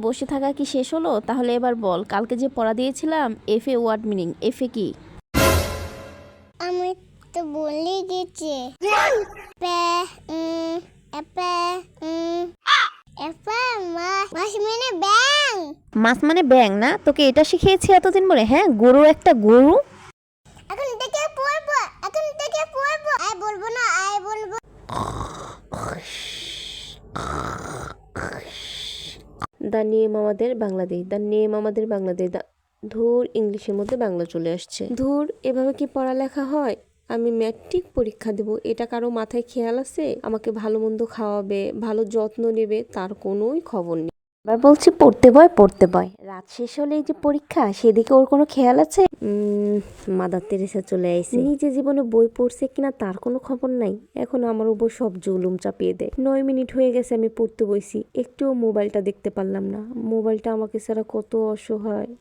বসে থাকা কি শেষ হলো? তাহলে এবার বল, কালকে যে পড়া দিয়েছিলাম এফএ ওয়ার্ড মিনিং, এফএ কি? আমি তো বলেই দিয়েছি। মাছ মানে ব্যাং। মাছ মানে ব্যাং না? তোকে এটা শিখিয়েছি এতদিন পরে? হ্যাঁ, গরু একটা গরু। এখন থেকে পড়বো, আয় বলবো না, আয় বলবো। দ্য নেম আমাদের বাংলাদেশ, দ্য নেম আমাদের বাংলাদেশ। ধুর, ইংলিশের মধ্যে বাংলা চলে আসছে। ধুর, এভাবে কি পড়ালেখা হয়? আমি ম্যাট্রিক পরীক্ষা দেব, এটা কারো মাথায় খেয়াল আছে? আমাকে ভালো মন্দ খাওয়াবে, ভালো যত্ন নেবে, তার কোনোই খবর নেই। এবার বলছি পড়তে বয়, পড়তে বয়। রাত শেষ হলে এই যে পরীক্ষা, সেদিকে ওর কোনো খেয়াল আছে? মাদার তেরেসা চলে আইছে। নিজে জীবনে বই পড়ছে কিনা তার কোনো খবর নাই, এখন আমার উপর সব জুলুম চাপিয়ে দেয়। 9 মিনিট হয়ে গেছে আমি পড়তে বইছি, একটুও মোবাইলটা দেখতে পারলাম না। মোবাইলটা আমাকে ছাড়া কত অসহায়।